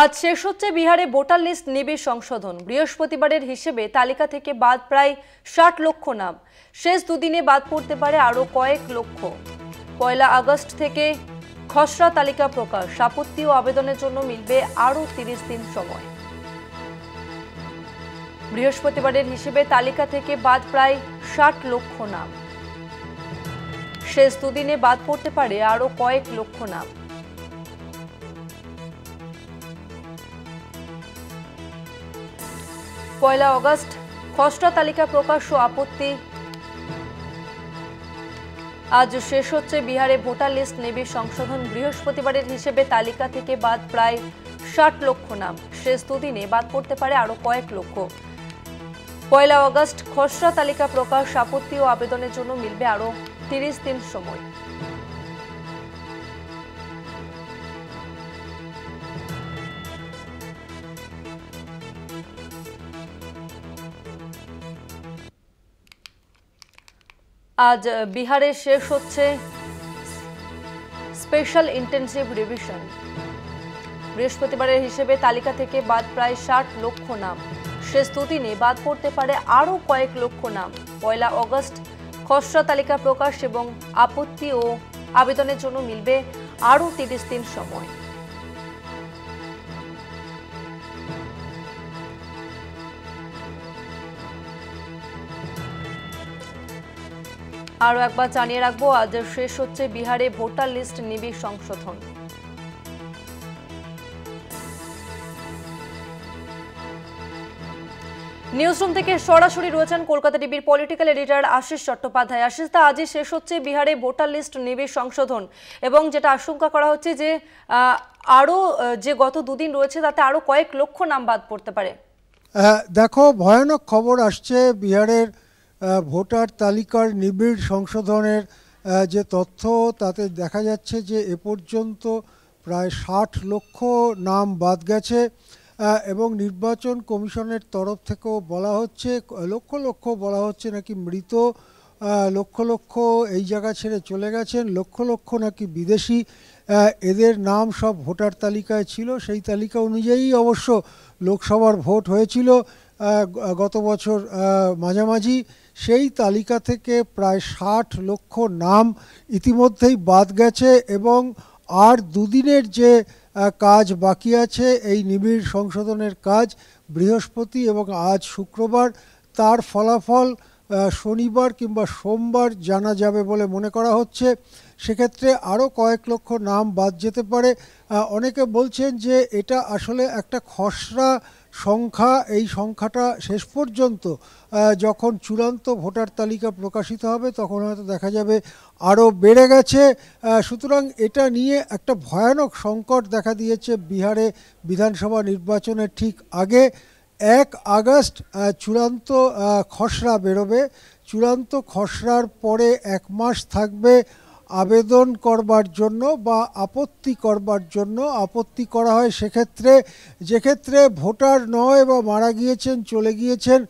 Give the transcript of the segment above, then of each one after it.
আজ শেষ হচ্ছে বিহারে ভোটার লিস্ট নিবিড় সংশোধন। বৃহস্পতিবারের হিসেবে তালিকা থেকে বাদ প্রায় 60 লক্ষ নাম। শেষ দুদিনে বাদ পড়তে পারে আরো কয়েক লক্ষ। 1 আগস্ট থেকে খসড়া তালিকা প্রকাশ। আপত্তি ও আবেদনের জন্য মিলবে আরো 30 দিন সময়। বৃহস্পতিবারের হিসেবে তালিকা থেকে বাদ প্রায় 60 লক্ষ নাম। শেষ দুদিনে বাদ পড়তে পারে আরো কয়েক লক্ষ নাম। 1 আগস্ট খসড়া তালিকা প্রকাশ ও আপত্তি। আজ শেষ হচ্ছে বিহারে ভোটার লিস্ট নিবিড় সংশোধন। বৃহস্পতিবারের হিসেবে তালিকা থেকে বাদ প্রায় 60 লক্ষ নাম। শেষ দুদিনে বাদ পড়তে পারে আরো কয়েক লক্ষ। 1 আগস্ট খসড়া তালিকা প্রকাশ। আপত্তি ও আবেদনের জন্য মিলবে আরো 30 দিন সময়। আজ বিহারে শেষ হচ্ছে স্পেশাল ইন্টেনসিভ রিভিশন। বৃহস্পতিবারের হিসেবে তালিকা থেকে বাদ প্রায় 60 লক্ষ নাম। শেষ দুদিনে বাদ পড়তে পারে আরো কয়েক লক্ষ নাম। 1 আগস্ট খসড়া তালিকা প্রকাশ এবং আপত্তি ও আবেদনের জন্য মিলবে আরো 30 দিন সময়। আরো একবার জানিয়ে রাখবো, আজ শেষ হচ্ছে বিহারে ভোটার লিস্ট নিবিড় সংশোধন। নিউজরুম থেকে সরাসরি রয়েছেন কলকাতা টিভির পলিটিক্যাল এডিটর আশিস চট্টোপাধ্যায়। আশিস দা, আজই শেষ হচ্ছে বিহারে ভোটার লিস্ট নিবিড় সংশোধন এবং যেটা আশঙ্কা করা হচ্ছে যে আরো যে গত দুদিন রয়েছে তাতে আরো কয়েক লক্ষ নাম বাদ পড়তে পারে। দেখো, ভয়ানক খবর আসছে বিহারের ভোটার তালিকার নিবিড় সংশোধনের যে তথ্য, তাতে দেখা যাচ্ছে যে এ পর্যন্ত প্রায় 60 লক্ষ নাম বাদ গেছে এবং নির্বাচন কমিশনের তরফ থেকেও বলা হচ্ছে লক্ষ লক্ষ বলা হচ্ছে নাকি মৃত, লক্ষ লক্ষ এই জায়গা ছেড়ে চলে গেছেন, লক্ষ লক্ষ নাকি বিদেশি। এদের নাম সব ভোটার তালিকায় ছিল। সেই তালিকা অনুযায়ী অবশ্য লোকসভার ভোট হয়েছিল গত বছর মাঝামাঝি। সেই তালিকা থেকে প্রায় 60 লক্ষ নাম ইতিমধ্যেই বাদ গেছে এবং আর দুদিনের যে কাজ বাকি আছে এই নিবিড় সংশোধনের কাজ, বৃহস্পতি এবং আজ শুক্রবার, তার ফলাফল শনিবার কিংবা সোমবার জানা যাবে বলে মনে করা হচ্ছে। সেক্ষেত্রে আরও কয়েক লক্ষ নাম বাদ যেতে পারে। অনেকে বলছেন যে এটা আসলে একটা খসড়া সংখ্যা। এই সংখ্যাটা শেষ পর্যন্ত যখন চূড়ান্ত ভোটার তালিকা প্রকাশিত হবে তখন হয়তো দেখা যাবে আরও বেড়ে গেছে। সুতরাং এটা নিয়ে একটা ভয়ানক সংকট দেখা দিয়েছে বিহারে বিধানসভা নির্বাচনের ঠিক আগে। 1 আগস্ট চূড়ান্ত খসড়া বেরোবে। চূড়ান্ত খসড়ার পরে 1 মাস থাকবে আবেদন করবার জন্য বা আপত্তি করবার জন্য। আপত্তি করা হয় সেক্ষেত্রে যেক্ষেত্রে ভোটার নয় বা মারা গিয়েছেন, চলে গিয়েছেন,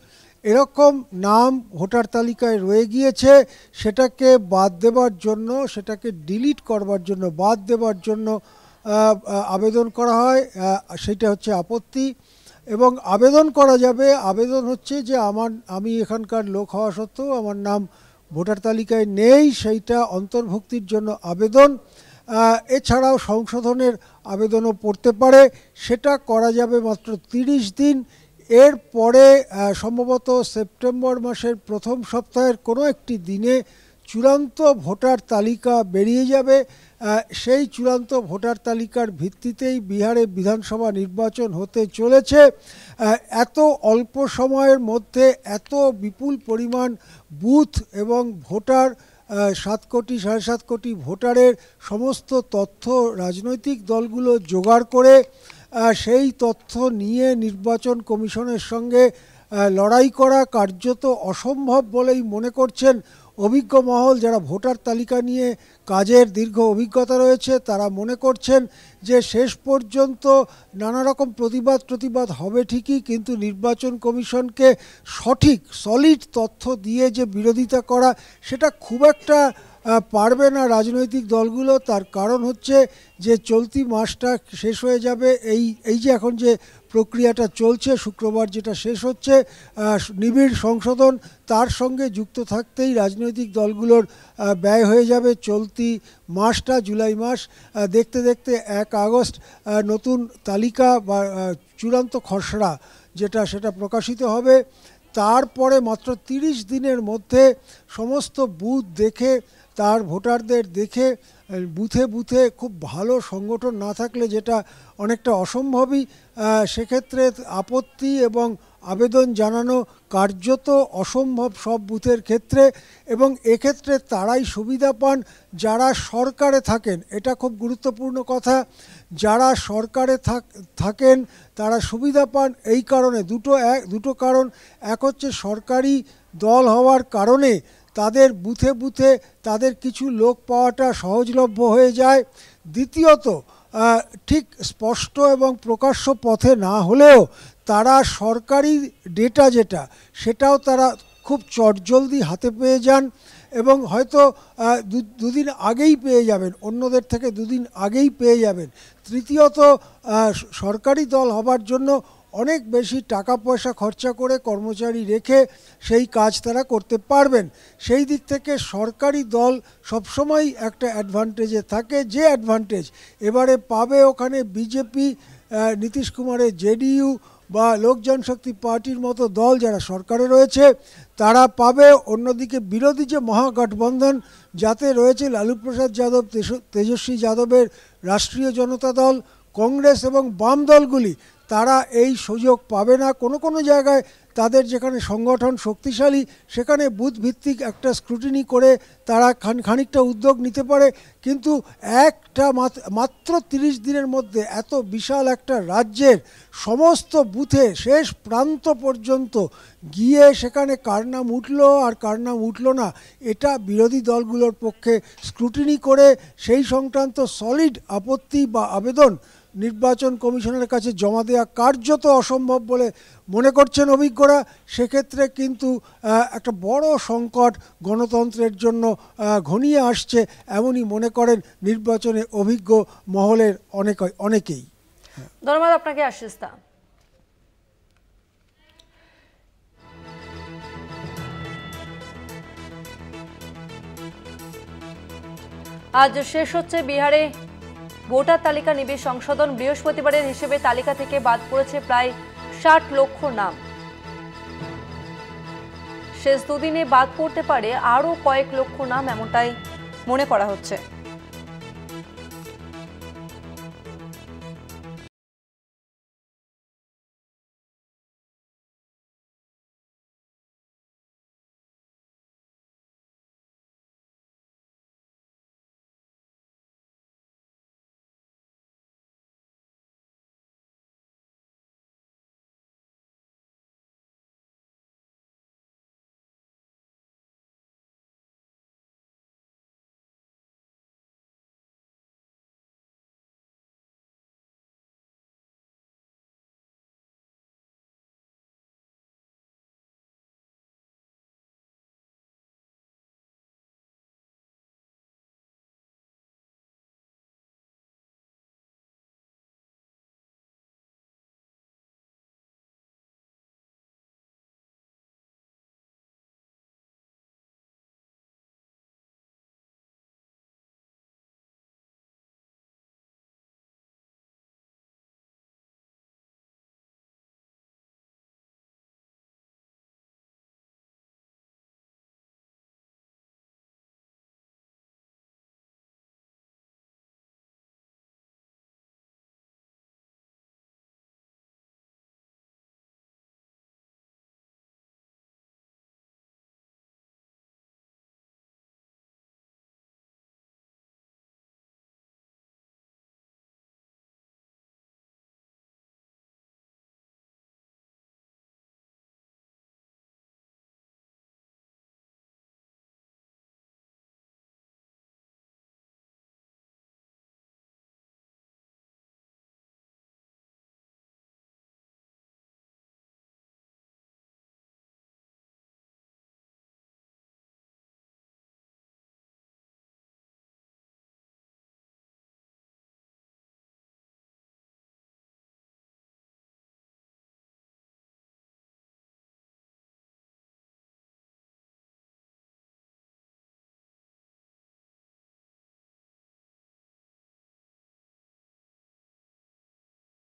এরকম নাম ভোটার তালিকায় রয়ে গিয়েছে, সেটাকে বাদ দেবার জন্য, সেটাকে ডিলিট করবার জন্য, বাদ দেবার জন্য আবেদন করা হয়। সেটা হচ্ছে আপত্তি। এবং আবেদন করা যাবে, আবেদন হচ্ছে যে আমি এখানকার লোক হওয়া সত্ত্বেও আমার নাম ভোটার তালিকায় নেই, সেইটা অন্তর্ভুক্তির জন্য আবেদন। এছাড়াও সংশোধনের আবেদনও পড়তে পারে। সেটা করা যাবে মাত্র 30 দিন। এর পরে সম্ভবত সেপ্টেম্বর মাসের প্রথম সপ্তাহের কোনো একটি দিনে চূড়ান্ত ভোটার তালিকা বেরিয়ে যাবে। সেই চূড়ান্ত ভোটার তালিকার ভিত্তিতেই বিহারে বিধানসভা নির্বাচন হতে চলেছে। এত অল্প সময়ের মধ্যে এত বিপুল পরিমাণ বুথ এবং ভোটার, 7 কোটি 7.5 কোটি ভোটারের সমস্ত তথ্য রাজনৈতিক দলগুলো জোগাড় করে সেই তথ্য নিয়ে নির্বাচন কমিশনের সঙ্গে লড়াই করা কার্যত অসম্ভব বলেই মনে করছেন অভিজ্ঞ মহল। যারা ভোটার তালিকা নিয়ে কাজের দীর্ঘ অভিজ্ঞতা রয়েছে তারা মনে করছেন যে শেষ পর্যন্ত নানা রকম প্রতিবাদ হবে ঠিকই, কিন্তু নির্বাচন কমিশনকে সঠিক সলিড তথ্য দিয়ে যে বিরোধিতা করা, সেটা খুব একটা পারবে না রাজনৈতিক দলগুলো। তার কারণ হচ্ছে যে চলতি মাসটা শেষ হয়ে যাবে, এই যে এখন যে প্রক্রিয়াটা চলছে, শুক্রবার যেটা শেষ হচ্ছে নিবিড় সংশোধন, তার সঙ্গে যুক্ত থাকতেই রাজনৈতিক দলগুলোর ব্যয় হয়ে যাবে চলতি মাসটা, জুলাই মাস। দেখতে দেখতে 1 আগস্ট নতুন তালিকা বা চূড়ান্ত খসড়া সেটা প্রকাশিত হবে। তারপরে মাত্র 30 দিনের মধ্যে সমস্ত বুথ দেখে, তার ভোটারদের দেখে, বুথে বুথে খুব ভালো সংগঠন না থাকলে যেটা অনেকটা অসম্ভবই, সেক্ষেত্রে আপত্তি এবং আবেদন জানানো কার্যত অসম্ভব সব বুথের ক্ষেত্রে। এবং এক্ষেত্রে তারাই সুবিধা পান যারা সরকারে থাকেন, এটা খুব গুরুত্বপূর্ণ কথা। যারা সরকারে থাকেন তারা সুবিধা পান এই কারণে, দুটো কারণ। এক হচ্ছে সরকারি দল হওয়ার কারণে তাদের বুথে বুথে তাদের কিছু লোক পাওয়াটা সহজলভ্য হয়ে যায়। দ্বিতীয়ত, ঠিক স্পষ্ট এবং প্রকাশ্য পথে না হলেও তারা সরকারি ডেটা সেটাও তারা খুব চটজলদি হাতে পেয়ে যান এবং হয়তো দুদিন আগেই পেয়ে যাবেন, অন্যদের থেকে দুদিন আগেই পেয়ে যাবেন। তৃতীয়ত, সরকারি দল হবার জন্য অনেক বেশি টাকা পয়সা খরচা করে কর্মচারী রেখে সেই কাজ তারা করতে পারবেন। সেই দিক থেকে সরকারি দল সবসময় একটা অ্যাডভান্টেজে থাকে, যে অ্যাডভান্টেজ এবারে পাবে ওখানে বিজেপি, নীতিশ কুমারের জেডিইউ বা লোক জনশক্তি পার্টির মতো দল যারা সরকারে রয়েছে তারা পাবে। অন্যদিকে বিরোধী যে মহাগঠবন্ধন, যাতে রয়েছে লালু প্রসাদ যাদব, তেজস্বী যাদবের রাষ্ট্রীয় জনতা দল, কংগ্রেস এবং বাম দলগুলি, তারা এই সুযোগ পাবে না। কোনো জায়গায় তাদের যেখানে সংগঠন শক্তিশালী সেখানে বুথ ভিত্তিক একটা স্ক্রুটিনি করে তারা খানিকটা উদ্যোগ নিতে পারে, কিন্তু মাত্র 30 দিনের মধ্যে এত বিশাল একটা রাজ্যের সমস্ত বুথে শেষ প্রান্ত পর্যন্ত গিয়ে সেখানে কার নাম উঠলো আর কার নাম উঠলো না, এটা বিরোধী দলগুলোর পক্ষে স্ক্রুটিনি করে সেই সংক্রান্ত সলিড আপত্তি বা আবেদন নির্বাচন কমিশনের কাছে জমা দেওয়া কার্যত অসম্ভব বলে মনে করছেন অভিজ্ঞরা। সেক্ষেত্রে কিন্তু একটা বড় সংকট গণতন্ত্রের জন্য ঘনিয়ে আসছে, এমনই মনে করেন নির্বাচনে অভিজ্ঞ মহলের অনেকেই। ধন্যবাদ আপনাকে আশিস দা। আজ শেষ হচ্ছে বিহারে ভোটার তালিকা নিবিড় সংশোধন। বৃহস্পতিবারের হিসেবে তালিকা থেকে বাদ পড়েছে প্রায় 60 লক্ষ নাম। শেষ দুদিনে বাদ পড়তে পারে আরও কয়েক লক্ষ নাম, এমনটাই মনে করা হচ্ছে।